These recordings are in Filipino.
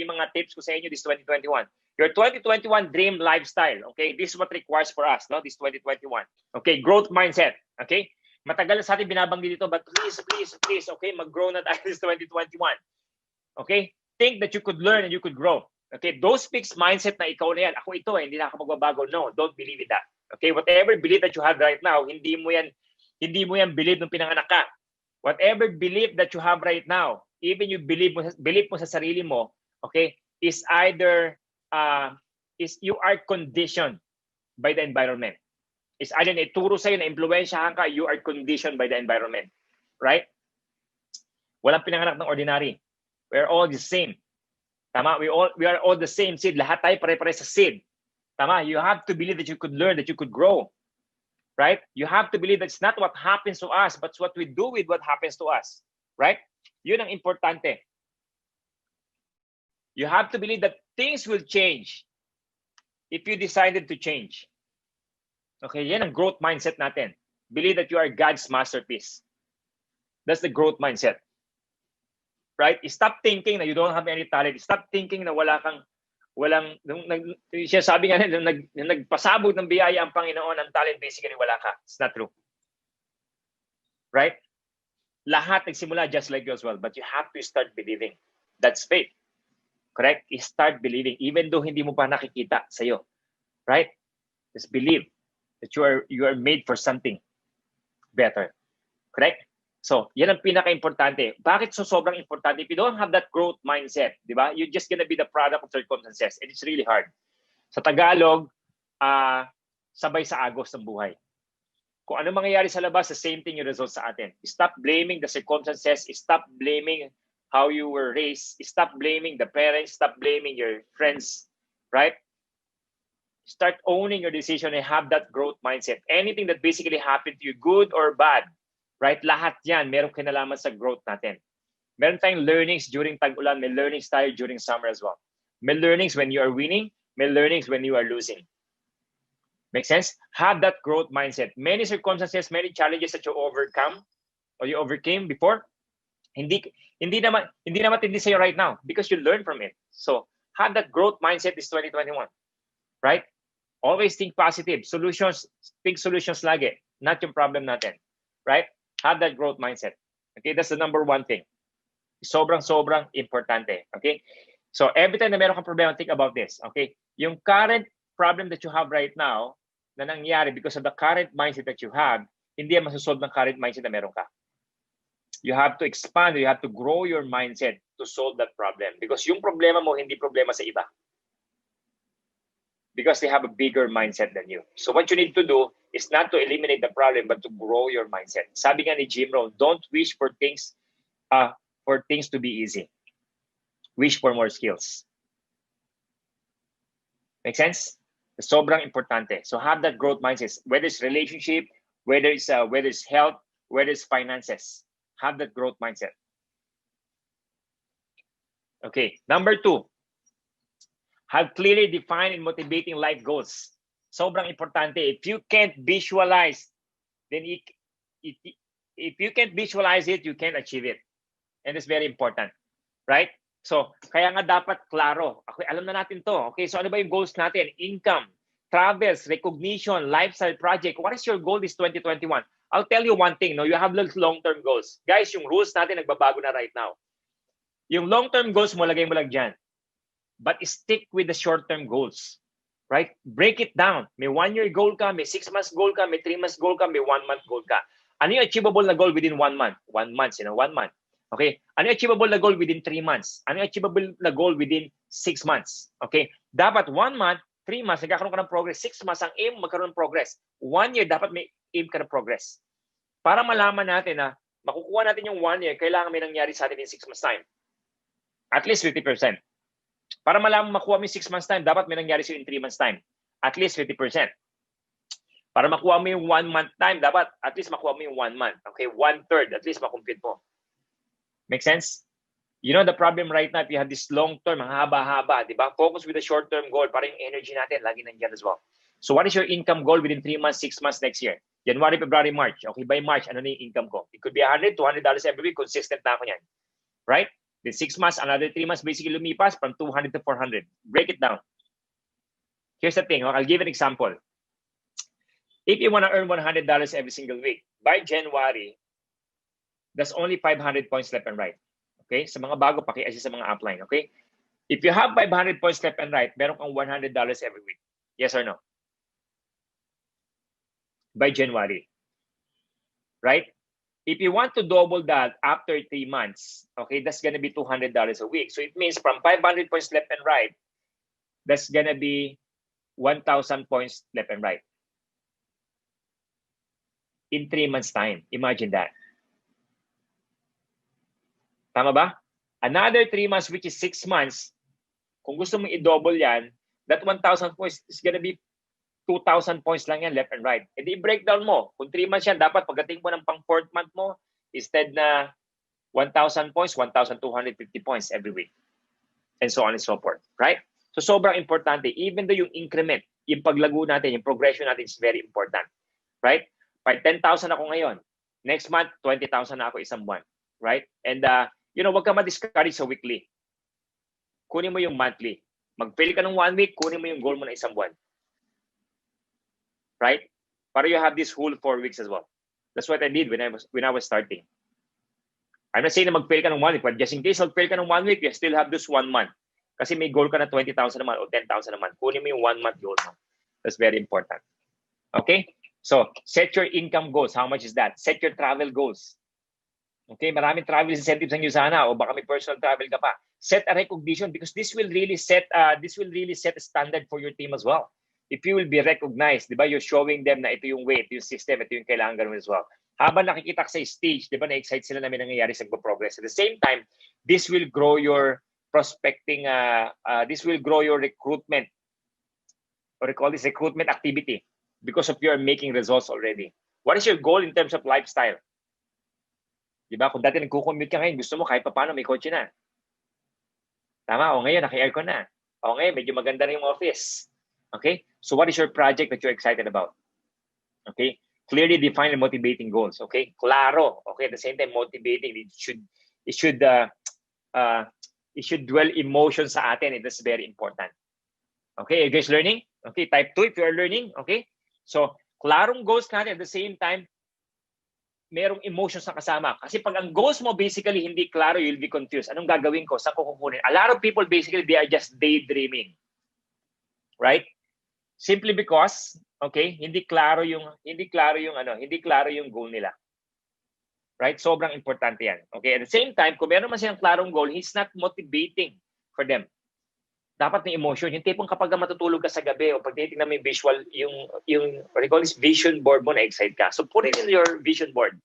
yung mga tips ko sa inyo this 2021. Your 2021 dream lifestyle, okay? This is what requires for us, no? This 2021. Okay, growth mindset, okay? Matagal na sa atin binabanggit dito, but please, okay? Mag-grow na tayo this 2021. Okay? Think that you could learn and you could grow. Okay? Those fixed mindset na ikaw na yan, ako ito hindi na ako magbabago. No, don't believe in that. Okay? Whatever belief that you have right now, hindi mo yan believe nung pinanganak ka. Whatever belief that you have right now, even you believe mo sa sarili mo, okay, is either you are conditioned by the environment. Is either na ituro sa'yo, na impluwensyahan ka, you are conditioned by the environment. Right? Walang pinanganak ng ordinary. We're all the same. Tama? We are all the same seed. Lahat tayo pare-pare sa seed. Tama? You have to believe that you could learn, that you could grow. Right? You have to believe that it's not what happens to us, but it's what we do with what happens to us. Right? Yun ang importante. You have to believe that things will change if you decided to change. Okay, yan ang growth mindset natin. Believe that you are God's masterpiece. That's the growth mindset. Right? Stop thinking na you don't have any talent. Stop thinking na siya sabi nga nagpasabog ng biyaya ang Panginoon, ang talent basically wala ka. It's not true. Right? Lahat nagsimula just like you as well, but you have to start believing. That's faith. Correct? Start believing even though hindi mo pa nakikita sa'yo. Right? Just believe that you are made for something better. Correct? So, yan ang pinaka-importante. Bakit sobrang importante? If you don't have that growth mindset, di ba? You're just gonna be the product of circumstances and it's really hard. Sa Tagalog, sabay sa agos ng buhay. Kung ano mangyayari sa labas, the same thing yung result sa atin. Stop blaming the circumstances. Stop blaming how you were raised. Stop blaming the parents. Stop blaming your friends. Right? Start owning your decision and have that growth mindset. Anything that basically happened to you, good or bad, right? Lahat yan, meron kinalaman sa growth natin. Meron tayong learnings during tag-ulan, may learnings tayo during summer as well. May learnings when you are winning, may learnings when you are losing. Make sense? Have that growth mindset. Many circumstances, many challenges that you overcome or you overcame before, hindi naman matindi sa'yo right now because you learn from it. So, have that growth mindset this 2021. Right? Always think positive. Solutions, think solutions lagi. Not yung problem natin. Right? Have that growth mindset. Okay? That's the number one thing. Sobrang importante. Okay? So, every time na meron kang problema, think about this. Okay? Yung current problem that you have right now, na nangyari because of the current mindset that you have, hindi yan masusolve ng current mindset na meron ka. You have to expand, you have to grow your mindset to solve that problem. Because yung problema mo, hindi problema sa iba. Because they have a bigger mindset than you. So what you need to do is not to eliminate the problem, but to grow your mindset. Sabi nga ni Jim Rohn, don't wish for things to be easy. Wish for more skills. Make sense? Sobrang importante. So have that growth mindset. Whether it's relationship, whether it's health, whether it's finances. Have that growth mindset. Okay, number 2. Have clearly defined and motivating life goals. Sobrang importante. If you can't visualize, then if you can't visualize it, you can't achieve it. And it's very important. Right? So, kaya nga dapat klaro. Okay, alam na natin to. Okay, so ano ba yung goals natin? Income, travels, recognition, lifestyle project. What is your goal this 2021? I'll tell you one thing. No, you have long-term goals. Guys, yung rules natin nagbabago na right now. Yung long-term goals mo, lagay mo lang dyan. But stick with the short-term goals, right? Break it down. May 1-year goal ka, may 6 months goal ka, may 3 months goal ka, may 1 month goal ka. Ano yung achievable na goal within 1 month? 1 month, 1 month. Okay? Ano yung achievable na goal within 3 months? Ano yung achievable na goal within 6 months? Okay? Dapat 1 month, 3 months, nagkakaroon ka ng progress. 6 months, ang aim, magkaroon ng progress. 1 year, dapat may aim ka ng progress. Para malaman natin na makukuha natin yung 1 year, kailangan may nangyari sa atin in 6 months time. At least 50%. Para malaman makuha mo yung 6 months time, dapat may nangyari sa'yo in 3 months time. At least 50%. Para makuha mo yung 1 month time, dapat at least makuha mo yung 1 month. Okay, 1/3, at least makumpute mo. Make sense? You know the problem right now, if you have this long-term, haba-haba, di ba? Focus with the short-term goal para yung energy natin lagi nandiyan as well. So what is your income goal within 3 months, 6 months next year? January, February, March. Okay, by March, ano na yung income ko? It could be $100, $200 every week. Consistent na ako yan. Right? Then 6 months, another 3 months, basically lumipas from 200 to 400. Break it down. Here's the thing. I'll give an example. If you want to earn $100 every single week, by January, that's only 500 points left and right. Okay? Sa mga bago, paki-assist sa mga upline. Okay? If you have 500 points left and right, meron kang $100 every week. Yes or no? By January. Right? If you want to double that after 3 months, okay, that's going to be $200 a week. So it means from 500 points left and right, that's going to be 1,000 points left and right. In 3 months' time. Imagine that. Tama ba? Another 3 months, which is 6 months, kung gusto mong i-double yan, that 1,000 points is gonna be 2,000 points lang yan left and right. E di breakdown mo. Kung 3 months yan, dapat pagdating mo ng pang 4th month mo, instead na 1,000 points, 1,250 points every week. And so on and so forth. Right? So sobrang importante. Even though yung increment, yung paglago natin, yung progression natin is very important. Right? Pag 10,000 ako ngayon, next month, 20,000 na ako isang buwan. Right? And, wag ka ma-discourage sa weekly. Kunin mo yung monthly. Mag-fail ka ng 1 week, kunin mo yung goal mo na isang buwan. Right? Para you have this whole 4 weeks as well. That's what I did when I was starting. I'm not saying na mag-fail ka ng 1 week, but just in case mag-fail ka ng 1 week, you still have this 1 month. Kasi may goal ka na 20,000 a month o 10,000 a month. Kunin mo yung 1 month goal mo. That's very important. Okay? So, set your income goals. How much is that? Set your travel goals. Okay, maraming travel incentives ang sana o baka may personal travel ka pa. Set a recognition because this will really set a standard for your team as well. If you will be recognized, 'di ba? You're showing them na ito yung way, ito yung system, ito yung kailangan gawin as well. Habang nakikita ka sa stage, 'di ba, na-excite sila na may nangyayari sa progress. At the same time, this will grow your prospecting, this will grow your recruitment, or we call this recruitment activity because of your making results already. What is your goal in terms of lifestyle? Diba? Kung dati nagko-commute ka ngayon, gusto mo kahit paano may kotse na. Tama? O ngayon, naki-aircon na. O ngayon, medyo maganda na yung office. Okay? So what is your project that you're excited about? Okay? Clearly define and motivating goals. Okay? Klaro. Okay? At the same time, motivating. It should dwell emotion sa atin. It is very important. Okay? Are you guys learning? Okay? Type 2 if you are learning. Okay? So, klarong goals natin at the same time, merong emotions na kasama. Kasi pag ang goals mo basically hindi klaro, you'll be confused. Anong gagawin ko? Saan ko kukunin? A lot of people basically, they are just daydreaming. Right? Simply because, okay, hindi klaro yung goal nila. Right? Sobrang importante yan. Okay? At the same time, kung meron man silang klarong goal, he's not motivating for them. Dapat may emotion. Yung tipong kapag matutulog ka sa gabi o pag tinitingnan mo yung visual, yung what you call this vision board mo, na-excite ka. So put it in your vision board.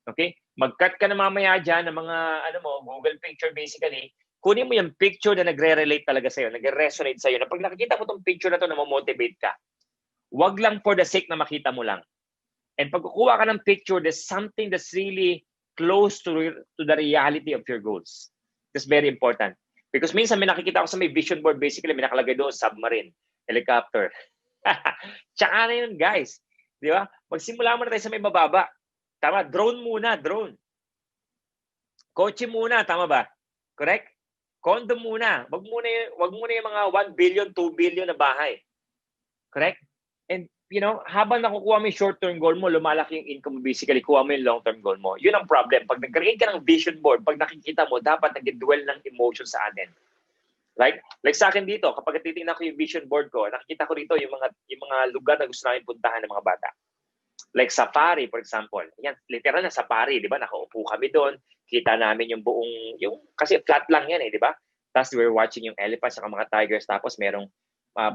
Okay? Mag-cut ka na mamaya dyan ng mga, Google picture basically. Kunin mo yung picture na nagre-relate talaga sa'yo, nagre-resonate sa'yo. Na pag nakikita mo tong picture na to, na motivate ka. Wag lang for the sake na makita mo lang. And pag kukuha ka ng picture, there's something that's really close to the reality of your goals. That's very important. Because minsan may nakikita ko sa may vision board, basically may nakalagay doon, submarine, helicopter. Tsaka na yun, guys. Di ba? Magsimula muna tayo sa may mababa. Tama? Drone muna, drone. Kotse muna, tama ba? Correct? Condo muna. Wag muna yung mga 1 billion, 2 billion na bahay. Correct? And, habang nakukuha mo yung short-term goal mo, lumalaki yung income mo, basically, kuha mo yung long-term goal mo. Yun ang problem. Pag nag-create ka ng vision board, pag nakikita mo, dapat nag-dwell ng emotion sa atin. Like sa akin dito, kapag titingnan ko yung vision board ko, nakikita ko dito yung mga lugar na gusto namin puntahan ng mga bata. Like safari, for example. Yan, literal na safari, di ba? Nakaupo kami doon, kita namin yung buong, kasi flat lang yan di ba? Tapos we're watching yung elephants at mga tigers, tapos merong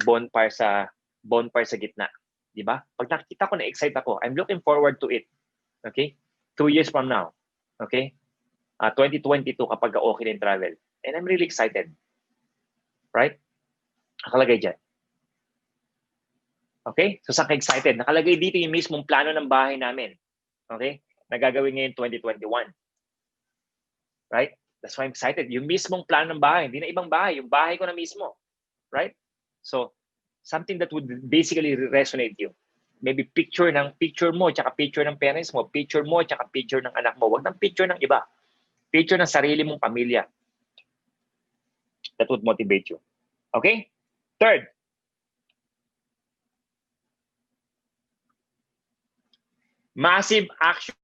bonfire sa gitna. Di ba? Pag nakita ko, na-excite ako. I'm looking forward to it. Okay? 2 years from now. Okay? 2022 kapag okay na yung travel. And I'm really excited. Right? Nakalagay dyan. Okay? So, saan ka excited? Nakalagay dito yung mismong plano ng bahay namin. Okay? Nagagawin ngayon 2021. Right? That's why I'm excited. Yung mismong plano ng bahay. Hindi na ibang bahay. Yung bahay ko na mismo. Right? So, something that would basically resonate you. Maybe picture mo, tsaka picture ng parents mo, picture mo, tsaka picture ng anak mo. Huwag ng picture ng iba. Picture ng sarili mong pamilya. that would motivate you. Okay? Third, massive action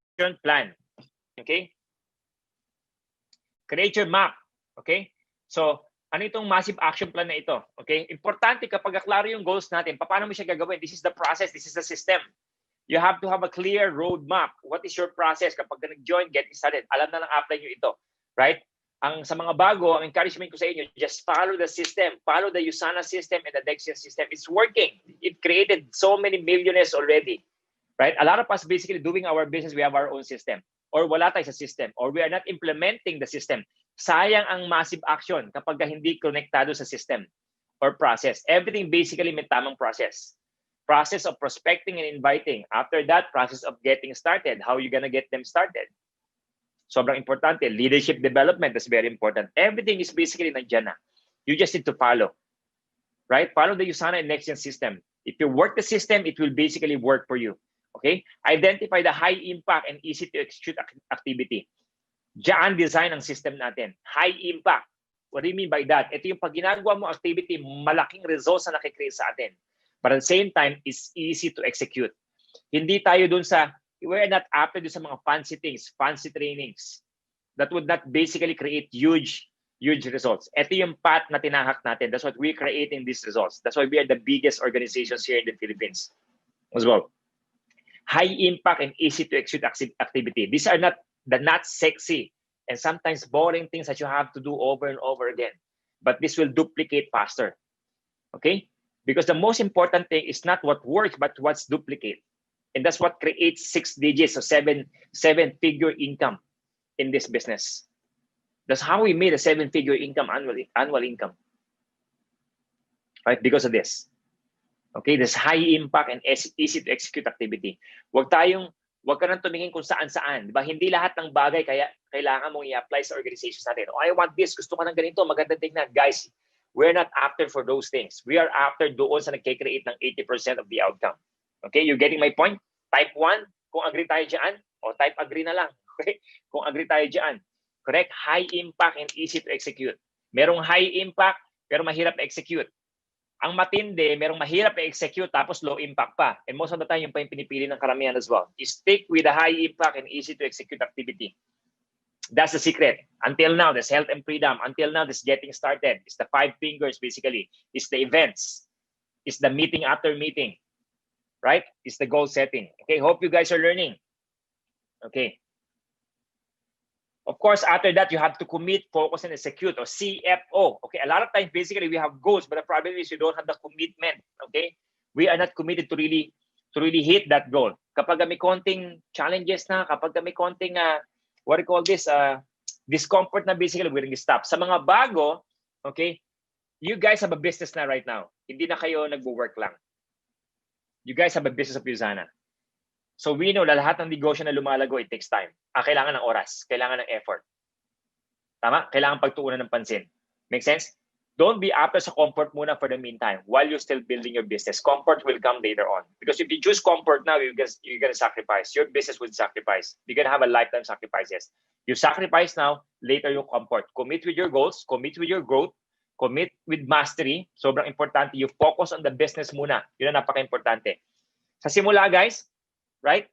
plan. Okay? Create your map. Okay? So, ano itong massive action plan na ito? Okay? Importante kapag klaro yung goals natin, paano mo siya gagawin? This is the process, this is the system. You have to have a clear roadmap. What is your process? Kapag nag-join, get started. Alam na lang apply nyo ito. Right? Sa mga bago, ang encouragement ko sa inyo, just follow the system. Follow the USANA system and the Dexian system. It's working. It created so many millionaires already. Right? A lot of us basically doing our business, we have our own system. Or wala tayo sa system. Or we are not implementing the system. Sayang ang massive action kapag hindi konektado sa system or process. Everything basically may tamang process. Process of prospecting and inviting. After that, process of getting started. How are you gonna get them started? Sobrang importante. Leadership development is very important. Everything is basically nandiyan na. You just need to follow. Right? Follow the USANA and Nexian system. If you work the system, it will basically work for you. Okay? Identify the high impact and easy to execute activity. Diyan design ang system natin. High impact. What do you mean by that? Ito yung pag ginagawa mo activity, malaking results na nakikreate sa atin. But at the same time, it's easy to execute. Hindi tayo dun sa, we're not after dun sa mga fancy things, fancy trainings. That would not basically create huge results. Ito yung path na tinahak natin. That's what we're creating these results. That's why we are the biggest organizations here in the Philippines as well. High impact and easy to execute activity. These are not sexy and sometimes boring things that you have to do over and over again. But this will duplicate faster. Okay? Because the most important thing is not what works, but what's duplicate. And that's what creates 6 digits or seven-figure income in this business. That's how we made a 7-figure income annual income. Right? Because of this. Okay? This high impact and easy to execute activity. Wag ka nang tumingin kung saan-saan. Diba? Hindi lahat ng bagay kaya kailangan mong i-apply sa organizations natin. Oh, I want this. Gusto ko ng ganito. Maganda tingnan. Guys, we're not after for those things. We are after doon sa nagkikreate ng 80% of the outcome. Okay? You getting my point? Type 1, kung agree tayo dyan. O type agree na lang. Okay? Kung agree tayo dyan. Correct? High impact and easy to execute. Merong high impact pero mahirap execute. Ang matindi, merong mahirap i-execute tapos low impact pa. And most of the time, yung pa yung pinipili ng karamihan as well. You stick with the high impact and easy to execute activity. That's the secret. Until now, there's health and freedom. Until now, there's getting started. It's the 5 fingers, basically. It's the events. It's the meeting after meeting. Right? It's the goal setting. Okay, hope you guys are learning. Okay. Of course, after that, you have to commit, focus, and execute, or CFO. Okay, a lot of times, basically, we have goals, but the problem is you don't have the commitment. Okay, we are not committed to really hit that goal. Kapag may konting challenges na, kapag may konting what do you call this? Discomfort na basically, we're going to stop. Sa mga bago, okay, you guys have a business na right now. Hindi na kayo nagwo-work lang. You guys have a business of USANA. So we know na lahat ng negosyo na lumalago, it takes time. Kailangan ng oras, kailangan ng effort. Tama? Kailangan pagtuunan ng pansin. Make sense? Don't be after sa comfort muna for the meantime while you're still building your business. Comfort will come later on. Because if you choose comfort now, you're gonna sacrifice. Your business will sacrifice. You're gonna have a lifetime sacrifices. You sacrifice now, later you comfort. Commit with your goals, commit with your growth, commit with mastery. Sobrang importante. You focus on the business muna. Yun ang napaka-importante. Sa simula, guys, right?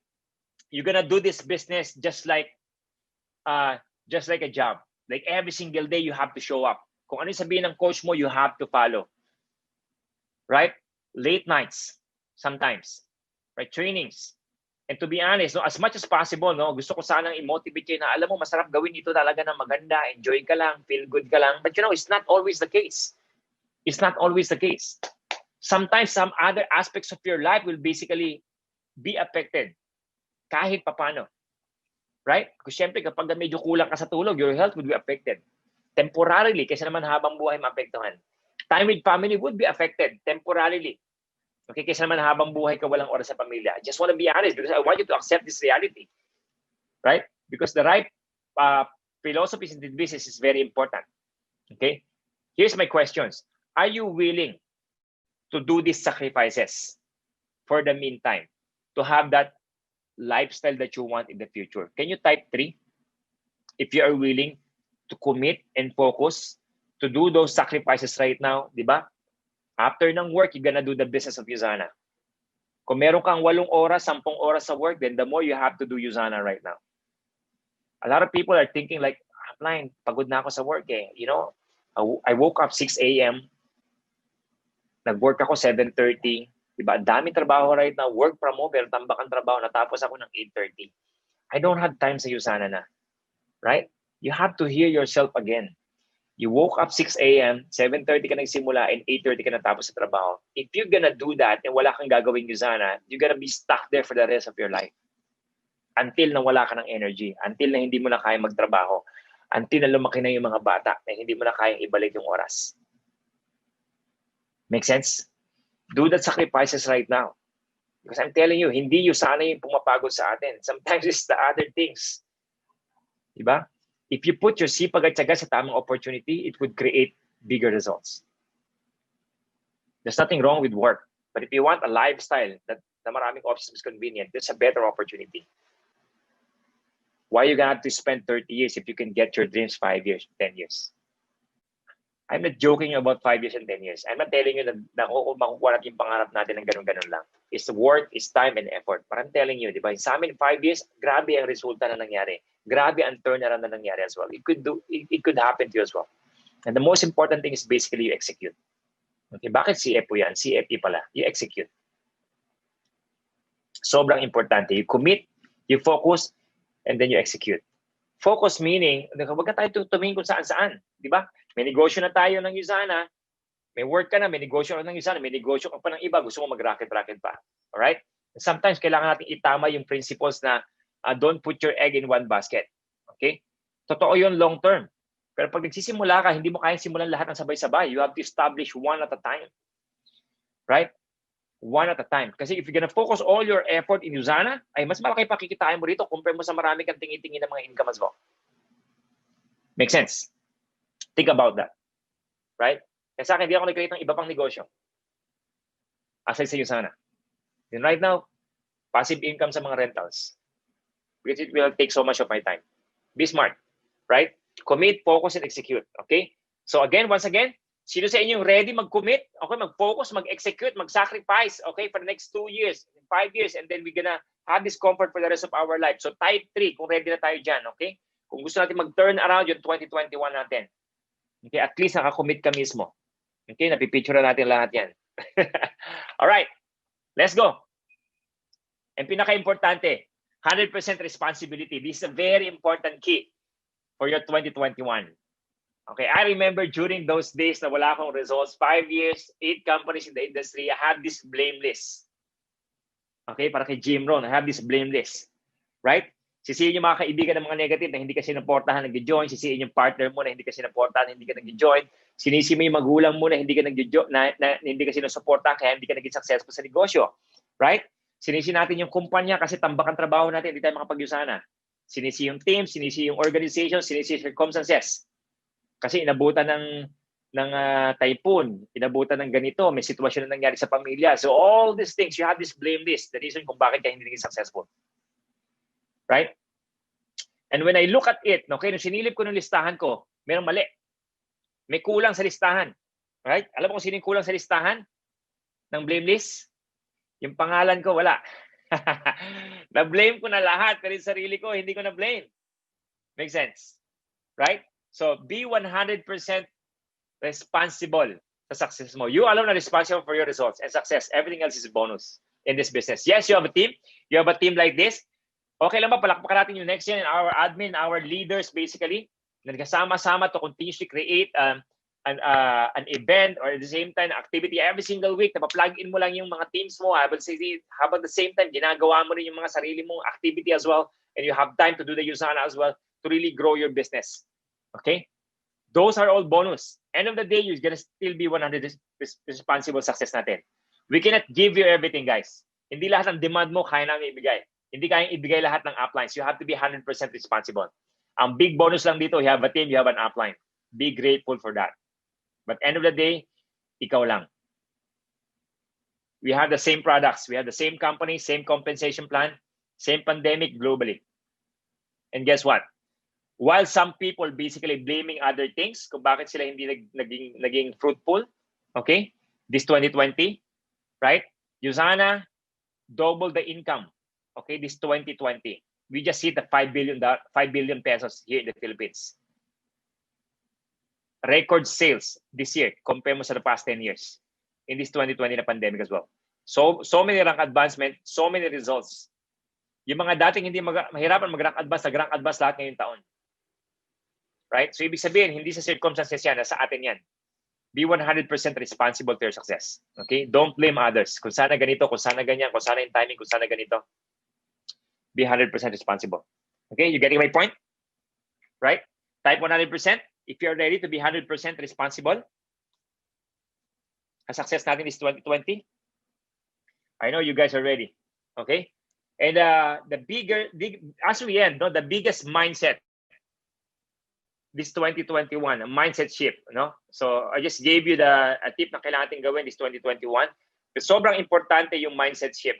You're gonna do this business just like a job. Like every single day, you have to show up. Kung ano yung sabihin ng coach mo, you have to follow. Right? Late nights, sometimes. Right? Trainings. And to be honest, no, as much as possible, no, gusto ko sanang i-motivate kayo na alam mo, masarap gawin ito talaga na maganda, enjoy ka lang, feel good ka lang. But you know, it's not always the case. It's not always the case. Sometimes some other aspects of your life will basically be affected kahit papano. Right? Kasi syempre, kapag medyo kulang ka sa tulog, your health would be affected. Temporarily, kasi naman habang buhay maapektuhan. Time with family would be affected temporarily. Okay, kasi naman habang buhay ka walang oras sa pamilya. I just want to be honest because I want you to accept this reality. Right? Because the right philosophies in this business is very important. Okay? Here's my questions. Are you willing to do these sacrifices for the meantime to have that lifestyle that you want in the future? Can you type 3? If you are willing to commit and focus to do those sacrifices right now, di ba? After ng work, you're gonna do the business of Usana. Kung meron kang 8 oras, 10 oras sa work, then the more you have to do Usana right now. A lot of people are thinking like, Upline, pagod na ako sa work eh. You know, I woke up 6 a.m., nag-work ako 7:30, diba? Ang daming trabaho right now, work from home, pero tambakang trabaho, natapos ako ng 8:30. I don't have time sa Usana na, right? You have to hear yourself again. You woke up 6 a.m., 7:30 ka nagsimula, and 8:30 ka natapos sa trabaho. If you're gonna do that and wala kang gagawing Usana, you're gonna be stuck there for the rest of your life. Until na wala ka ng energy, until na hindi mo na kaya magtrabaho, until na lumaki na yung mga bata, na hindi mo na kayang ibalik yung oras. Make sense? Do the sacrifices right now. Because I'm telling you, hindi Usana yung pumapagod sa atin. Sometimes it's the other things. Diba? If you put your sipag at tiyaga sa tamang opportunity, it would create bigger results. There's nothing wrong with work. But if you want a lifestyle that na maraming options is convenient, there's a better opportunity. Why are you gonna have to spend 30 years if you can get your dreams 5 years, 10 years? I'm not joking about 5 years and 10 years. I'm not telling you na makukuha natin yung pangarap natin ng ganun-ganun lang. It's work, it's time and effort. But I'm telling you, di ba, sa amin 5 years, grabe ang resulta na nangyari. Grabe ang turnaround na nangyari as well. It could happen to you as well. And the most important thing is basically you execute. Okay, bakit CFO yan? CFE pala. You execute. Sobrang importante. You commit, you focus, and then you execute. Focus meaning, huwag ka tayo tumingin kung saan-saan. Di ba? May negosyo na tayo ng Usana, may work ka na, may negosyo ka ng Usana, may negosyo ka pa ng iba, gusto mo mag-racket-racket pa. Alright? Sometimes, kailangan natin itama yung principles na don't put your egg in one basket. Okay? Totoo yun long term. Pero pag nagsisimula ka, hindi mo kayang simulan lahat ng sabay-sabay. You have to establish one at a time. Right? One at a time. Kasi if you're gonna focus all your effort in Usana, ay mas malaki pa kikitain mo rito compare mo sa marami kang tingin-tingin ng mga income as well. Make sense? Think about that. Right? Kaya sa akin, hindi ako nag-create ng iba pang negosyo. Aside sa Usana. And right now, passive income sa mga rentals. Because it will take so much of my time. Be smart. Right? Commit, focus, and execute. Okay? So again, once again, sino sa inyo ready mag-commit? Okay, mag-focus, mag-execute, mag-sacrifice, okay, for the next 2 years, 5 years, and then we're gonna have this comfort for the rest of our life. So type 3, kung ready na tayo dyan, okay? Kung gusto natin mag-turn around yung 2021 natin. Okay, at least nakakommit ka mismo. Okay, napipicture na natin lahat yan. Alright, let's go. And pinaka-importante, 100% responsibility. This is a very important key for your 2021. Okay, I remember during those days na wala akong results, 5 years, 8 companies in the industry, I have this blame list. Okay, para kay Jim Rohn, I have this blame list. Right? Sisihin yung mga kaibigan ng mga negative na hindi ka sinuportahan, nag-join. Sisihin yung partner mo na hindi ka sinuportahan, hindi ka nag-join. Sinisi mo yung magulang mo na hindi ka nag-join, na hindi ka sinusuportahan, kaya hindi ka naging successful sa negosyo. Right? Sinisi natin yung kumpanya kasi tambak ang trabaho natin, hindi tayo makapag-Usana. Sinisi yung team, sinisi yung organization, sinisi yung circumstances. Kasi inabutan ng typhoon, inabutan ng ganito, may sitwasyon na nangyari sa pamilya. So all these things, you have this blame list, the reason kung bakit ka hindi naging successful. Right? And when I look at it, okay, nung sinilip ko ng listahan ko, mayroong mali. May kulang sa listahan. Right? Alam mo kung sino yung kulang sa listahan ng blame list? Yung pangalan ko, wala. Na-blame ko na lahat, pero yung sarili ko, hindi ko na-blame. Make sense? Right? So, be 100% responsible sa success mo. You alone are responsible for your results and success. Everything else is a bonus in this business. Yes, you have a team. You have a team like this. Okay lang ba? Palakpakan natin yung next year, our admin, our leaders, basically, nagkasama-sama to continuously create an event or at the same time, activity every single week. Napaplug in mo lang yung mga teams mo. Habang the same time, ginagawa mo rin yung mga sarili mong activity as well. And you have time to do the Usana as well to really grow your business. Okay? Those are all bonus. End of the day, you're gonna still be 100% responsible success natin. We cannot give you everything, guys. Hindi lahat ng demand mo kaya namin ibigay. Hindi kayang ibigay lahat ng uplines. You have to be 100% responsible. Ang big bonus lang dito, you have a team, you have an upline. Be grateful for that. But end of the day, ikaw lang. We have the same products. We have the same company, same compensation plan, same pandemic globally. And guess what? While some people basically blaming other things kung bakit sila hindi naging fruitful, okay? This 2020, right? Usana double the income, okay? This 2020. We just hit the 5 billion pesos here in the Philippines. Record sales this year, compare mo sa the past 10 years in this 2020 na pandemic as well. So many rank advancement, so many results. Yung mga dating hindi mahirapan mag-rank advance, nag-rank advance lahat ngayong taon. Right? So ibig sabihin, hindi sa circumstances yan, nasa atin yan. Be 100% responsible to your success. Okay? Don't blame others. Kung sana ganito, kung sana ganyan, kung sana yung timing, kung sana ganito. Be 100% responsible. Okay? You getting my point? Right? Type 100% if you're ready to be 100% responsible. Ang success natin is 2020. I know you guys are ready. Okay? And as we end, the biggest mindset this 2021, a mindset shift, no? So I just gave you a tip na kailangan natin gawin this 2021. But sobrang importante yung mindset shift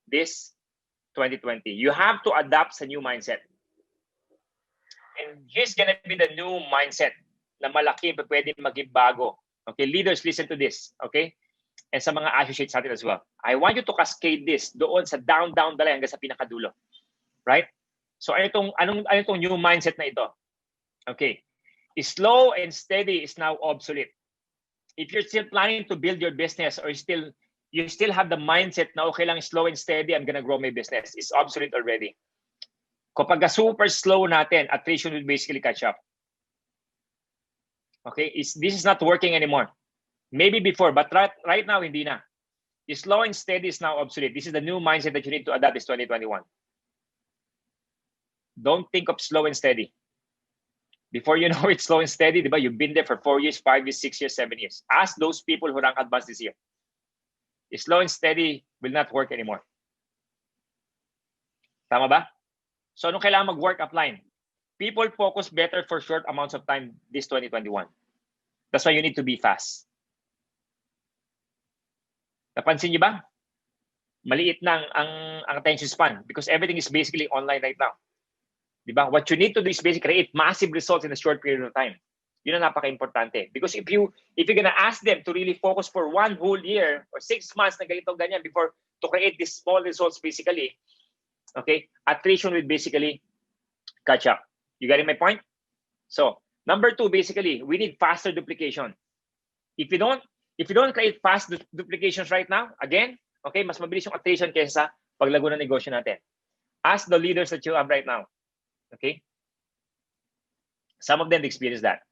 this 2020. You have to adapt sa new mindset. And here's gonna be the new mindset na malaki pa pwede maging bago. Okay, leaders, listen to this, okay? And sa mga associates natin as well. I want you to cascade this doon sa down dali hanggang sa pinakadulo. Right? So anong new mindset na ito? Okay, slow and steady is now obsolete. If you're still planning to build your business or you still have the mindset na okay lang slow and steady, I'm gonna grow my business, it's obsolete already. Kapag super slow natin, attrition will basically catch up. Okay, this is not working anymore. Maybe before, but right now, hindi na. Slow and steady is now obsolete. This is the new mindset that you need to adapt this 2021. Don't think of slow and steady. Before you know it's slow and steady, diba? You've been there for 4 years, 5 years, 6 years, 7 years. Ask those people who rank advanced this year. Slow and steady will not work anymore. Tama ba? So, anong kailangan mag-work upline? People focus better for short amounts of time this 2021. That's why you need to be fast. Napansin niyo ba? Maliit na ang attention span because everything is basically online right now. Diba? What you need to do is basically create massive results in a short period of time. Yun ang napaka-importante. Because if you're gonna ask them to really focus for 1 whole year or 6 months na ganito ganyan before to create these small results basically, okay, attrition will basically catch up. You getting my point? So, number 2, basically, we need faster duplication. If you don't create fast duplications right now, again, okay, mas mabilis yung attrition kaysa paglago ng negosyo natin. Ask the leaders that you have right now. Okay, some of them experience that.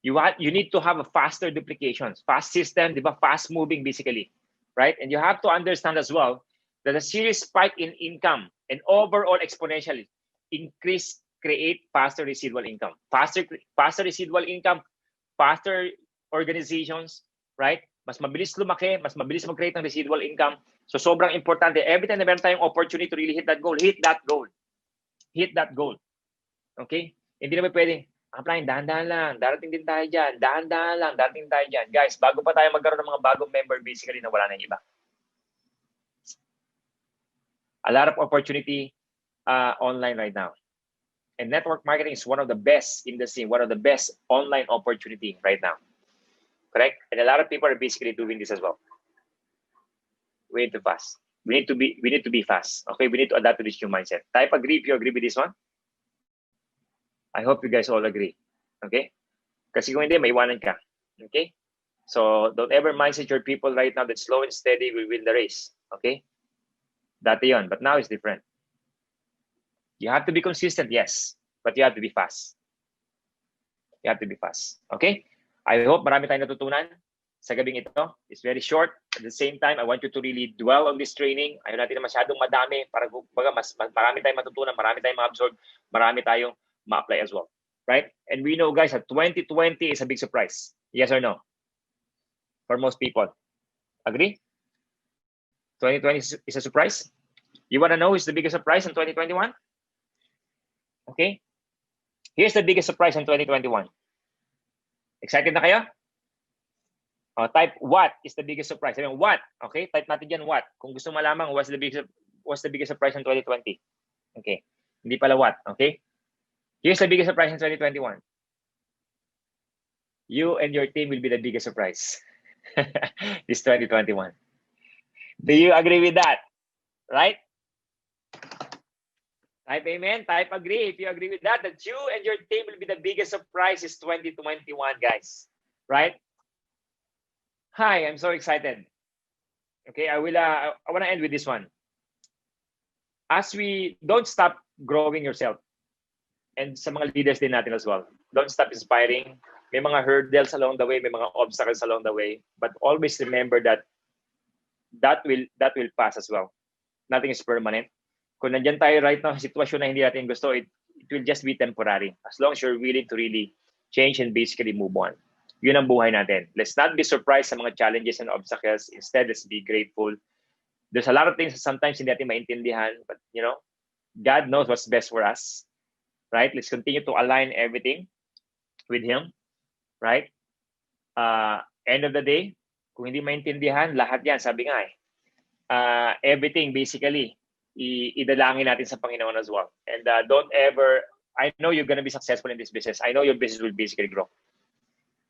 You need to have a faster duplications, fast system, diba? Fast moving basically, right? And you have to understand as well that a serious spike in income and overall exponentially increase create faster residual income, faster residual income, faster organizations, right? Mas mabilis lumaki, mas mabilis mag-create ng residual income. So sobrang importante. Every time na meron tayong opportunity to really hit that goal, hit that goal. Hit that goal. Okay? Hindi naman pwedeng, apply, dahan-dahan lang, darating din tayo dyan, dahan-dahan lang, darating tayo dyan. Guys, bago pa tayo magkaroon ng mga bagong member, basically, na wala na iba. A lot of opportunity online right now. And network marketing is one of the best in the scene, one of the best online opportunity right now. Correct? And a lot of people are basically doing this as well. We need to fast. We need to be fast. Okay, we need to adapt to this new mindset. Type agree if you agree with this one. I hope you guys all agree. Okay? Kasi kung hindi, maiwanan ka. Okay? So don't ever mindset your people right now that slow and steady will win the race. Okay? Dati yun, but now it's different. You have to be consistent, yes, but you have to be fast. You have to be fast. Okay? I hope marami tayong natutunan sa gabing ito. It's very short. At the same time, I want you to really dwell on this training. Ayaw natin na masyadong madami para marami tayong matutunan, marami tayong ma-absorb, marami tayong ma-apply as well. Right? And we know, guys, that 2020 is a big surprise. Yes or no? For most people. Agree? 2020 is a surprise? You want to know who's the biggest surprise in 2021? Okay? Here's the biggest surprise in 2021. Excited na kayo? Type what is the biggest surprise. I mean, what? Okay, type natin dyan what. Kung gusto malaman what's the biggest surprise in 2020. Okay, hindi pala what. Okay, Here's the biggest surprise in 2021. You and your team will be the biggest surprise this 2021. Do you agree with that? Right? Type amen, type agree if you agree with that you and your team will be the biggest surprise this 2021, guys. Right? Hi, I'm so excited. Okay, I want to end with this one. As we don't stop growing yourself, and sa mga leaders din natin as well, don't stop inspiring. May mga hurdles along the way, may mga obstacles along the way, but always remember that will pass as well. Nothing is permanent. Kung nandyan tayo right now, sitwasyon na hindi natin gusto, it will just be temporary. As long as you're willing to really change and basically move on. Yun ang buhay natin. Let's not be surprised sa mga challenges and obstacles. Instead, let's be grateful. There's a lot of things that sometimes hindi natin maintindihan, but God knows what's best for us. Right? Let's continue to align everything with Him. Right? End of the day, kung hindi maintindihan, lahat yan, sabi nga everything basically, idalangin natin sa Panginoon as well. And don't ever, I know you're gonna be successful in this business. I know your business will basically grow.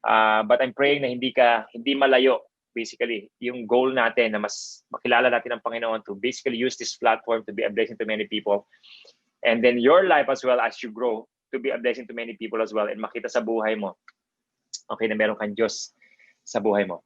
But I'm praying na hindi malayo, basically, yung goal natin na mas makilala natin ang Panginoon to basically use this platform to be a blessing to many people. And then your life as well as you grow to be a blessing to many people as well and makita sa buhay mo, okay, na meron kang Diyos sa buhay mo.